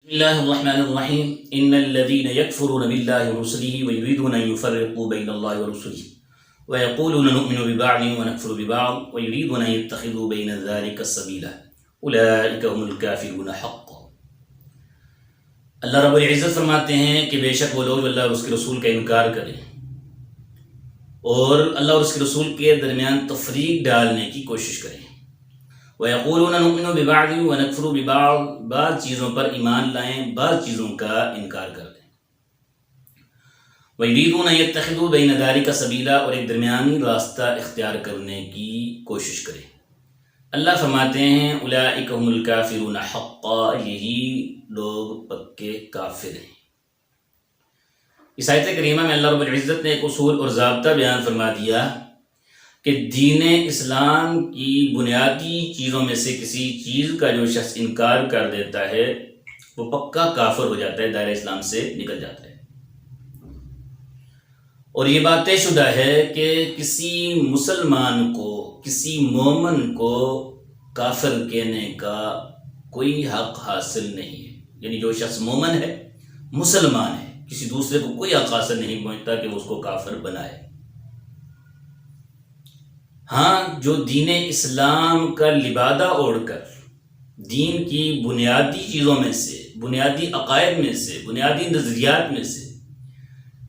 بسم الله الرحمن الرحيم إن الذين يكفرون بالله ورسله ويريدون أن يفرقوا بين الله ورسله ويقولون نؤمن ببعض ونكفر ببعض ويريدون أن يتخذوا بين ذلك سبيلا أولئك هم الكافرون حقا۔ اللہ رب العزت فرماتے ہیں کہ بے شک وہ لوگ اللہ اور اس کے رسول کا انکار کریں اور اللہ اور اس کے رسول کے درمیان تفریق ڈالنے کی کوشش کریں۔ وَيَقُولُونَ نُؤْمِنُ بِبَعْضٍ وَنَكْفُرُ بِبَعْضٍ، بعض چیزوں پر ایمان لائیں، بعض چیزوں کا انکار کر دیں۔ وَيُرِيدُونَ أَن يَتَّخِذُوا بَيْنَ ذَلِكَ سَبِيلًا، اور ایک درمیانی راستہ اختیار کرنے کی کوشش کریں۔ اللہ فرماتے ہیں اولئک هم الکافرون حقا، یہی لوگ پکے کافر ہیں۔ اس آیت کریمہ میں اللہ رب العزت نے ایک اصول اور ضابطہ بیان فرما دیا کہ دین اسلام کی بنیادی چیزوں میں سے کسی چیز کا جو شخص انکار کر دیتا ہے وہ پکا کافر ہو جاتا ہے، دائرہ اسلام سے نکل جاتا ہے۔ اور یہ بات طے شدہ ہے کہ کسی مسلمان کو، کسی مومن کو کافر کہنے کا کوئی حق حاصل نہیں ہے۔ یعنی جو شخص مومن ہے، مسلمان ہے، کسی دوسرے کو کوئی حق حاصل نہیں پہنچتا کہ وہ اس کو کافر بنائے۔ ہاں، جو دین اسلام کا لبادہ اوڑھ کر دین کی بنیادی چیزوں میں سے، بنیادی عقائد میں سے، بنیادی نظریات میں سے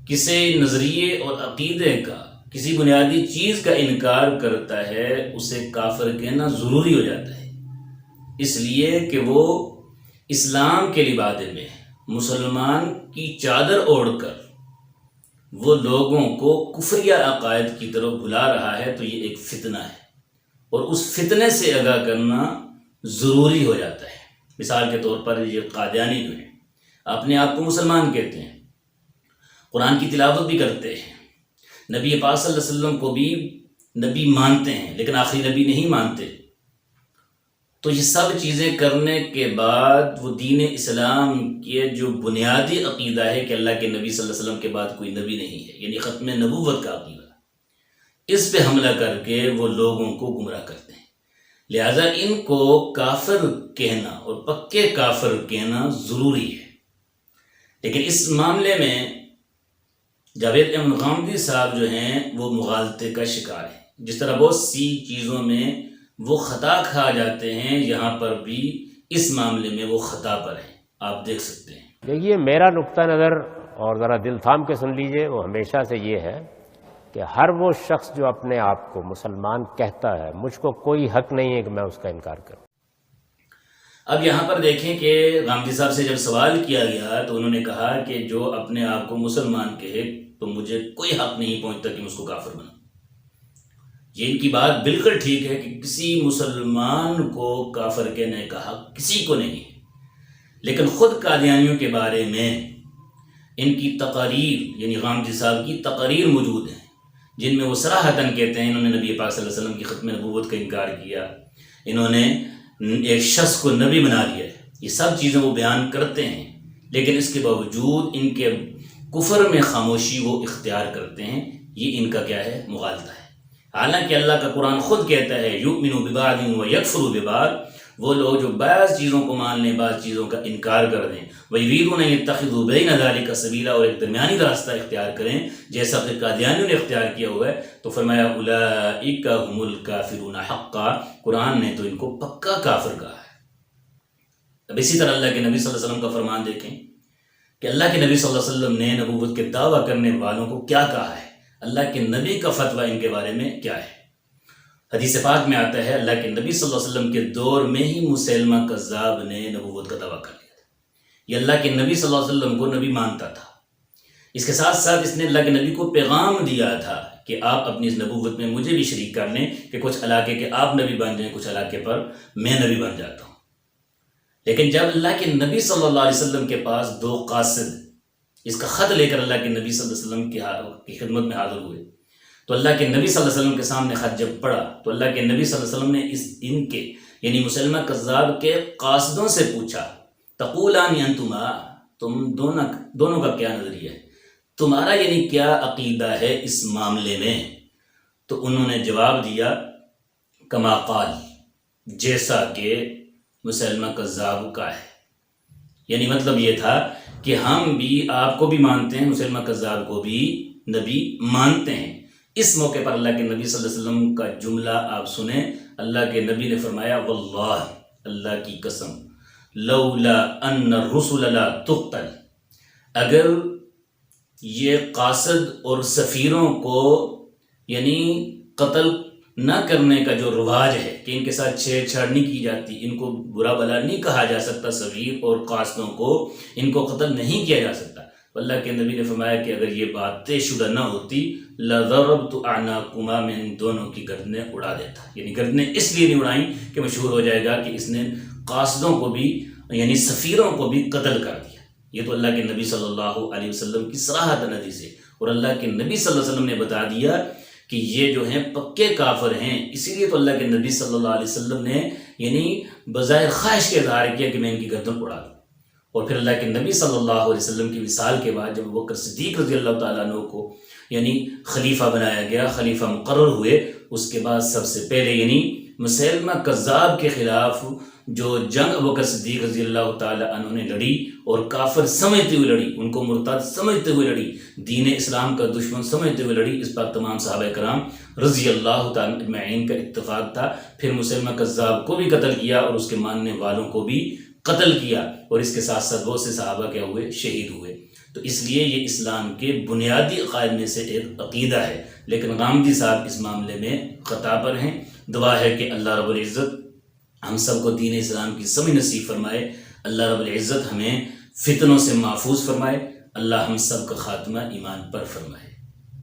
کسی نظریے اور عقیدے کا، کسی بنیادی چیز کا انکار کرتا ہے، اسے کافر کہنا ضروری ہو جاتا ہے، اس لیے کہ وہ اسلام کے لبادے میں مسلمان کی چادر اوڑھ کر وہ لوگوں کو کفریہ عقائد کی طرف بلا رہا ہے، تو یہ ایک فتنہ ہے اور اس فتنے سے آگاہ کرنا ضروری ہو جاتا ہے۔ مثال کے طور پر یہ قادیانی جو ہیں، اپنے آپ کو مسلمان کہتے ہیں، قرآن کی تلاوت بھی کرتے ہیں، نبی پاک صلی اللہ علیہ وسلم کو بھی نبی مانتے ہیں لیکن آخری نبی نہیں مانتے، تو یہ سب چیزیں کرنے کے بعد وہ دین اسلام کے جو بنیادی عقیدہ ہے کہ اللہ کے نبی صلی اللہ علیہ وسلم کے بعد کوئی نبی نہیں ہے، یعنی ختم نبوت کا عقیدہ، اس پہ حملہ کر کے وہ لوگوں کو گمراہ کرتے ہیں۔ لہٰذا ان کو کافر کہنا اور پکے کافر کہنا ضروری ہے۔ لیکن اس معاملے میں جاوید احمد غامدی صاحب جو ہیں وہ مغالطے کا شکار ہیں۔ جس طرح بہت سی چیزوں میں وہ خطا کھا جاتے ہیں، یہاں پر بھی اس معاملے میں وہ خطا پر ہیں، آپ دیکھ سکتے ہیں۔ دیکھیے، میرا نقطہ نظر، اور ذرا دل تھام کے سن لیجئے، وہ ہمیشہ سے یہ ہے کہ ہر وہ شخص جو اپنے آپ کو مسلمان کہتا ہے، مجھ کو کوئی حق نہیں ہے کہ میں اس کا انکار کروں۔ اب یہاں پر دیکھیں کہ غامدی صاحب سے جب سوال کیا گیا تو انہوں نے کہا کہ جو اپنے آپ کو مسلمان کہے تو مجھے کوئی حق نہیں پہنچتا کہ میں اس کو کافر بناؤں۔ یہ ان کی بات بالکل ٹھیک ہے کہ کسی مسلمان کو کافر کہنے کا حق کسی کو نہیں ہے، لیکن خود قادیانیوں کے بارے میں ان کی تقاریر، یعنی غامدی صاحب کی تقاریر موجود ہیں جن میں وہ صراحتاً کہتے ہیں انہوں نے نبی پاک صلی اللہ علیہ وسلم کی ختم نبوت کا انکار کیا، انہوں نے ایک شخص کو نبی بنا دیا ہے، یہ سب چیزیں وہ بیان کرتے ہیں، لیکن اس کے باوجود ان کے کفر میں خاموشی وہ اختیار کرتے ہیں۔ یہ ان کا کیا ہے؟ مغالطہ ہے۔ حالانکہ اللہ کا قرآن خود کہتا ہے یؤمن ببعض ویکفر ببعض، وہ لوگ جو بعض چیزوں کو مان لیں، بعض چیزوں کا انکار کر دیں، وَيُرِيدُونَ أَن يَتَّخِذُوا بَيْنَ ذَلِكَ سَبِيلًا، اور ایک درمیانی راستہ اختیار کریں جیسا کہ قادیانیوں نے اختیار کیا ہوا ہے، تو فرمایا اولئک هم الکافرون حقا، قرآن نے تو ان کو پکا کافر کہا ہے۔ اب اسی طرح اللہ کے نبی صلی اللہ علیہ وسلم کا فرمان دیکھیں کہ اللہ کے نبی صلی اللہ علیہ وسلم نے نبوت کے دعویٰ کرنے والوں کو کیا کہا ہے، اللہ کے نبی کا فتویٰ ان کے بارے میں کیا ہے۔ حدیث پاک میں آتا ہے اللہ کے نبی صلی اللہ علیہ وسلم کے دور میں ہی مسیلمہ کذاب نے نبوت کا دعویٰ کر لیا تھا۔ یہ اللہ کے نبی صلی اللہ علیہ وسلم کو نبی مانتا تھا، اس کے ساتھ ساتھ اس نے اللہ کے نبی کو پیغام دیا تھا کہ آپ اپنی اس نبوت میں مجھے بھی شریک کر لیں کہ کچھ علاقے کے آپ نبی بن جائیں، کچھ علاقے پر میں نبی بن جاتا ہوں۔ لیکن جب اللہ کے نبی صلی اللہ علیہ وسلم کے پاس دو قاصد اس کا خط لے کر اللہ کے نبی صلی اللہ علیہ وسلم کی خدمت میں حاضر ہوئے، تو اللہ کے نبی صلی اللہ علیہ وسلم کے سامنے خط جب پڑھا تو اللہ کے نبی صلی اللہ علیہ وسلم نے ان کے یعنی مسلمہ کذاب کے قاصدوں سے پوچھا تقولان انتما، تم دونوں کا کیا نظریہ ہے، تمہارا یعنی کیا عقیدہ ہے اس معاملے میں؟ تو انہوں نے جواب دیا کما قال، جیسا کہ مسلمہ کذاب کا ہے، یعنی مطلب یہ تھا کہ ہم بھی آپ کو بھی مانتے ہیں، مسلمہ کذاب کو بھی نبی مانتے ہیں۔ اس موقع پر اللہ کے نبی صلی اللہ علیہ وسلم کا جملہ آپ سنیں، اللہ کے نبی نے فرمایا واللہ، اللہ کی قسم، لولا ان الرسل لا تقتل، اگر یہ قاصد اور سفیروں کو یعنی قتل نہ کرنے کا جو رواج ہے کہ ان کے ساتھ چھیڑ چھاڑ نہیں کی جاتی، ان کو برا بلا نہیں کہا جا سکتا، سفیر اور قاصدوں کو ان کو قتل نہیں کیا جا سکتا، اللہ کے نبی نے فرمایا کہ اگر یہ بات طے شدہ نہ ہوتی لَضَرَبْتُ أَعْنَاقُكُمَا، میں ان دونوں کی گردنیں اڑا دیتا۔ یعنی گردنیں اس لیے نہیں اڑائیں کہ مشہور ہو جائے گا کہ اس نے قاصدوں کو بھی یعنی سفیروں کو بھی قتل کر دیا۔ یہ تو اللہ کے نبی صلی اللہ علیہ وسلم کی صراحتاً حدیث ہے، اور اللہ کے نبی صلی اللہ علیہ وسلم نے بتا دیا کہ یہ جو ہیں پکے کافر ہیں، اسی لیے تو اللہ کے نبی صلی اللہ علیہ وسلم نے یعنی بظاہر خواہش کے اظہار کیا کہ میں ان کی گردن اڑا دوں۔ اور پھر اللہ کے نبی صلی اللہ علیہ وسلم کی وصال کے بعد جب ابوبکر صدیق رضی اللہ تعالیٰ عنہ کو یعنی خلیفہ بنایا گیا، خلیفہ مقرر ہوئے، اس کے بعد سب سے پہلے یعنی مسیلمہ کذاب کے خلاف جو جنگ ابوبکر صدیق رضی اللہ تعالیٰ عنہ نے لڑی، اور کافر سمجھتے ہوئے لڑی، ان کو مرتد سمجھتے ہوئے لڑی، دین اسلام کا دشمن سمجھتے ہوئے لڑی، اس پر تمام صحابہ کرام رضی اللہ تعالیٰ اجمعین کا اتفاق تھا۔ پھر مسیلمہ کذاب کو بھی قتل کیا اور اس کے ماننے والوں کو بھی قتل کیا، اور اس کے ساتھ ساتھ بہت سے صحابہ کیا ہوئے، شہید ہوئے۔ تو اس لیے یہ اسلام کے بنیادی عقائد میں سے ایک عقیدہ ہے، لیکن غامدی صاحب اس معاملے میں خطا پر ہیں۔ دعا ہے کہ اللہ رب العزت ہم سب کو دین اسلام کی سمجھ نصیب فرمائے، اللہ رب العزت ہمیں فتنوں سے محفوظ فرمائے، اللہ ہم سب کا خاتمہ ایمان پر فرمائے۔